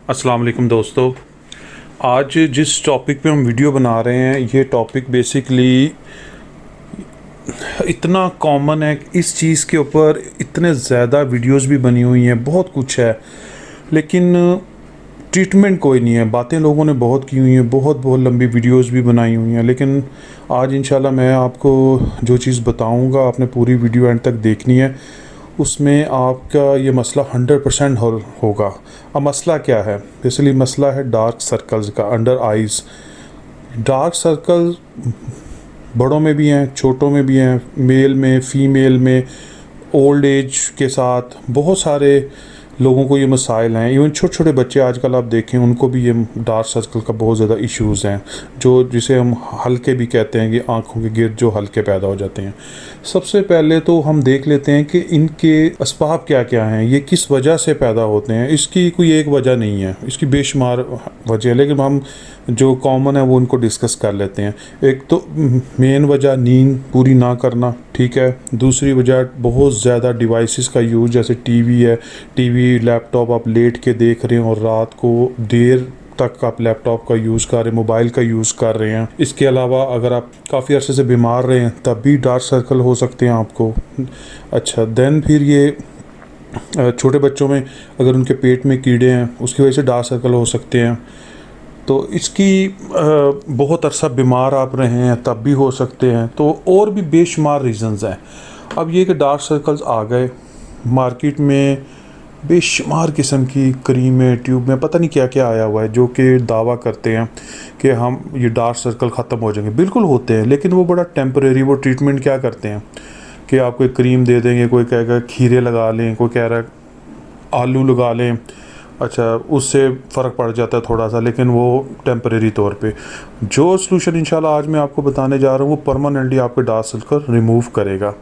अस्सलाम वालेकुम दोस्तों। आज जिस टॉपिक पे हम वीडियो बना रहे हैं ये टॉपिक बेसिकली इतना कॉमन है कि इस चीज़ के ऊपर इतने ज़्यादा वीडियोस भी बनी हुई हैं, बहुत कुछ है, लेकिन ट्रीटमेंट कोई नहीं है। बातें लोगों ने बहुत की हुई हैं, बहुत बहुत लंबी वीडियोस भी बनाई हुई हैं, लेकिन आज इंशाल्लाह मैं आपको जो चीज़ बताऊंगा आपने पूरी वीडियो एंड तक देखनी है। उसमें आपका ये मसला 100% होगा। अब मसला क्या है? बेसिकली मसला है डार्क सर्कल्स का, अंडर आइज़। डार्क सर्कल बड़ों में भी हैं, छोटों में भी हैं, मेल में, फीमेल में, ओल्ड एज के साथ बहुत सारे लोगों को ये मसाइल हैं। इवन छोटे छोटे बच्चे आजकल आप देखें उनको भी ये डार्क सर्कल का बहुत ज़्यादा इश्यूज़ हैं, जो जिसे हम हल्के भी कहते हैं कि आँखों के गिर्द जो हल्के पैदा हो जाते हैं। सबसे पहले तो हम देख लेते हैं कि इनके असबाब क्या क्या हैं, ये किस वजह से पैदा होते हैं। इसकी कोई एक वजह नहीं है, इसकी बेशुमार वजह है, लेकिन हम जो कॉमन है वो उनको डिस्कस कर लेते हैं। एक तो मेन वजह नींद पूरी ना करना, ठीक है। दूसरी वजह बहुत ज़्यादा डिवाइसेस का यूज़, जैसे टीवी है, टीवी लैपटॉप आप लेट के देख रहे हैं और रात को देर तक आप लैपटॉप का यूज़ कर रहे हैं, मोबाइल का यूज़ कर रहे हैं। इसके अलावा अगर आप काफ़ी अरसे से बीमार रहे हैं तब भी डार्क सर्कल हो सकते हैं आपको। अच्छा, देन फिर ये छोटे बच्चों में अगर उनके पेट में कीड़े हैं उसकी वजह से डार्क सर्कल हो सकते हैं। तो इसकी बहुत अरसा बीमार आप रहे हैं तब भी हो सकते हैं। तो और भी बेशुमार रीज़न्स हैं। अब ये कि डार्क सर्कल्स आ गए मार्केट में, बेशुमार किस्म की क्रीमें, ट्यूब में, पता नहीं क्या क्या आया हुआ है, जो कि दावा करते हैं कि हम ये डार्क सर्कल ख़त्म हो जाएंगे। बिल्कुल होते हैं, लेकिन वो बड़ा टेम्परेरी। वो ट्रीटमेंट क्या करते हैं कि आपको एक क्रीम दे देंगे, कोई कहेगा खीरे लगा लें, कोई कह रहा है आलू लगा लें। अच्छा, उससे फ़र्क पड़ जाता है थोड़ा सा, लेकिन वो टेम्परेरी तौर पे। जो सलूशन इंशाल्लाह आज मैं आपको बताने जा रहा हूँ वो परमानेंटली आपके डार्क सर्कल रिमूव करेगा,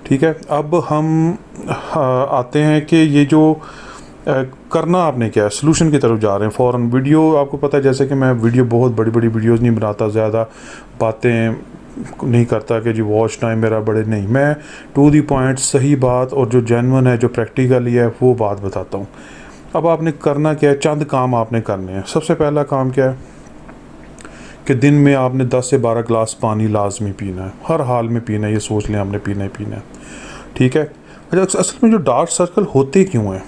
ठीक है। अब हम आते हैं कि ये जो करना आपने क्या है, सलूशन की तरफ जा रहे हैं फ़ौरन। वीडियो आपको पता है, जैसे कि मैं वीडियो बहुत बड़ी बड़ी वीडियोस नहीं बनाता, ज़्यादा बातें नहीं करता कि जी वॉच टाइम मेरा बड़े, नहीं, मैं टू दी पॉइंट सही बात और जो जेन्युइन है, जो प्रैक्टिकली है, वो बात बताता हूँ। अब आपने करना क्या है, चंद काम आपने करने हैं। सबसे पहला काम क्या है कि दिन में आपने 10 से 12 गिलास पानी लाजमी पीना है, हर हाल में पीना है। ये सोच लें आपने पीना ही पीना है, ठीक है। अच्छा, असल में जो डार्क सर्कल होते क्यों हैं?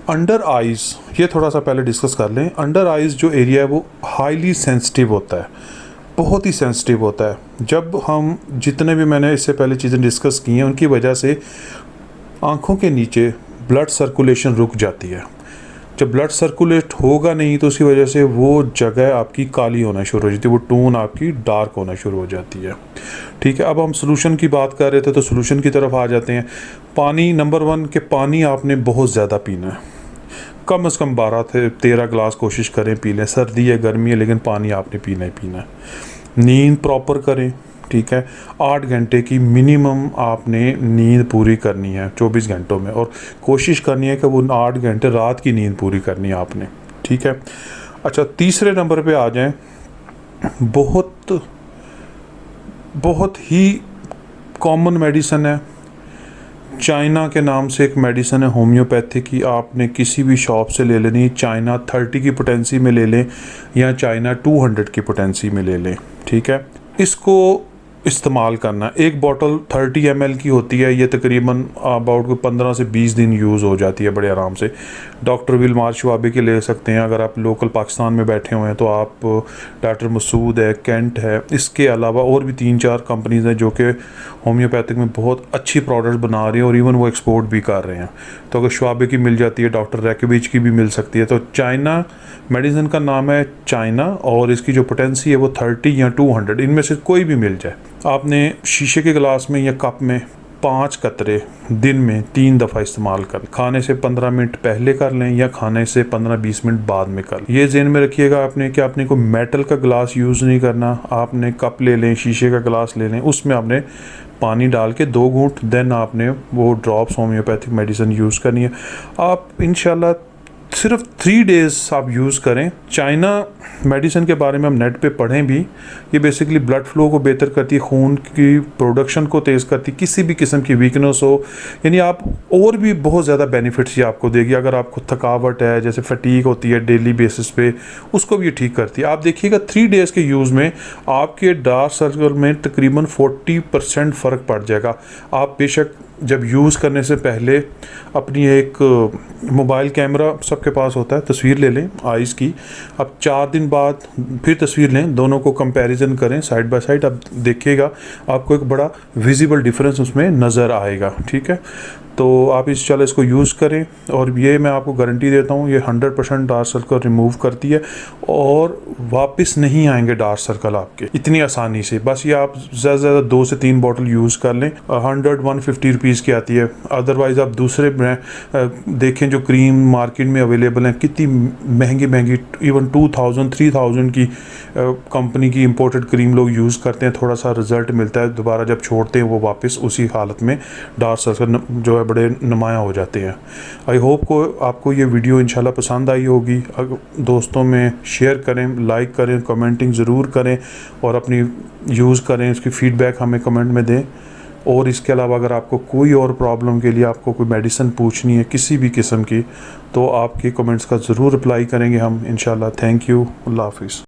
अंडर आइज़, ये थोड़ा सा पहले डिस्कस कर लें। अंडर आइज़ जो एरिया है वो हाईली सेंसिटिव होता है, बहुत ही सेंसिटिव होता है। जब हम जितने भी मैंने इससे पहले चीज़ें डिस्कस की हैं उनकी वजह से आँखों के नीचे ब्लड सर्कुलेशन रुक जाती है। जब ब्लड सर्कुलेट होगा नहीं तो उसकी वजह से वो जगह आपकी काली होना शुरू हो जाती है, वो टोन आपकी डार्क होना शुरू हो जाती है, ठीक है। अब हम सलूशन की बात कर रहे थे तो सलूशन की तरफ आ जाते हैं। पानी, नंबर 1 कि पानी आपने बहुत ज़्यादा पीना है, कम से कम 12 से 13 गिलास कोशिश करें पी लें। सर्दी है, गर्मी है, लेकिन पानी आपने पीना ही पीना है। नींद प्रॉपर करें, ठीक है। 8 घंटे की मिनिमम आपने नींद पूरी करनी है 24 घंटों में, और कोशिश करनी है कि वो 8 घंटे रात की नींद पूरी करनी है आपने, ठीक है। अच्छा, तीसरे नंबर पे आ जाएं। बहुत बहुत ही कॉमन मेडिसन है, चाइना के नाम से एक मेडिसन है होम्योपैथी की। आपने किसी भी शॉप से ले लेनी, चाइना 30 की पोटेंसी में ले लें या चाइना 200 की पोटेंसी में ले लें, ठीक है। इसको इस्तेमाल करना, एक बॉटल 30 ml की होती है, ये तकरीबन अबाउट 15 से 20 दिन यूज़ हो जाती है बड़े आराम से। डॉक्टर विलमार शवाबे की ले सकते हैं, अगर आप लोकल पाकिस्तान में बैठे हुए हैं तो आप डॉक्टर मसूद है, कैंट है, इसके अलावा और भी 3-4 कंपनीज़ हैं जो कि होम्योपैथिक में बहुत अच्छी प्रोडक्ट्स बना रही हैं और इवन वो एक्सपोर्ट भी कर रहे हैं। तो अगर शवाबे की मिल जाती है, डॉक्टर रैकेबिच की भी मिल सकती है। तो चाइना मेडिसिन का नाम है चाइना, और इसकी जो पोटेंसी है वो 30 या 200, इनमें से कोई भी मिल जाए। आपने शीशे के गिलास में या कप में 5 कतरे दिन में 3 दफ़ा इस्तेमाल कर, खाने से 15 मिनट पहले कर लें या खाने से 15-20 मिनट बाद में कर लें। ये ज़हन में रखिएगा आपने कि आपने को मेटल का गिलास यूज़ नहीं करना। आपने कप ले लें, शीशे का गिलास ले लें, उसमें आपने पानी डाल के 2 घूंट, देन आपने वो ड्रॉप्स होम्योपैथिक मेडिसिन यूज़ करनी है। आप इंशाल्लाह सिर्फ 3 डेज़ आप यूज़ करें। चाइना मेडिसिन के बारे में हम नेट पे पढ़ें भी, ये बेसिकली ब्लड फ्लो को बेहतर करती है, खून की प्रोडक्शन को तेज़ करती है, किसी भी किस्म की वीकनेस हो, यानी आप और भी बहुत ज़्यादा बेनिफिट्स ये आपको देगी। अगर आपको थकावट है, जैसे फटीग होती है डेली बेसिस पे, उसको भी ये ठीक करती है। आप देखिएगा 3 डेज़ के यूज़ में आपके डार्क सर्कल में तकरीबन 40% फ़र्क पड़ जाएगा। आप बेशक जब यूज़ करने से पहले अपनी एक मोबाइल कैमरा सबके पास होता है, तस्वीर ले लें आइज़ की। अब 4 दिन बाद फिर तस्वीर लें, दोनों को कंपैरिजन करें साइड बाय साइड। अब देखिएगा आपको एक बड़ा विजिबल डिफरेंस उसमें नज़र आएगा। ठीक है, तो आप इस चल इसको यूज़ करें, और ये मैं आपको गारंटी देता हूँ ये 100% डार्क सर्कल रिमूव करती है और वापस नहीं आएंगे डार्क सर्कल आपके इतनी आसानी से। बस ये आप ज़्यादा से ज़्यादा 2 से 3 बॉटल यूज़ कर लें। 150 रुपीज़ की आती है। अदरवाइज़ आप दूसरे देखें जो क्रीम मार्केट में अवेलेबल हैं, कितनी महंगी महंगी, इवन 2000 3000 की कंपनी की इंपोर्टेड क्रीम लोग यूज़ करते हैं। थोड़ा सा रिज़ल्ट मिलता है, दोबारा जब छोड़ते हैं वो वापस उसी हालत में डार्क सर्कल जो है बड़े नुमाया हो जाते हैं। आई होप को आपको ये वीडियो इंशाल्लाह पसंद आई होगी। दोस्तों में शेयर करें, लाइक करें, कमेंटिंग ज़रूर करें और अपनी यूज़ करें, इसकी फ़ीडबैक हमें कमेंट में दें। और इसके अलावा अगर आपको कोई और प्रॉब्लम के लिए आपको कोई मेडिसिन पूछनी है किसी भी किस्म की, तो आपके कमेंट्स का ज़रूर रिप्लाई करेंगे हम इंशाल्लाह। थैंक यू, अल्लाह हाफ़िज़।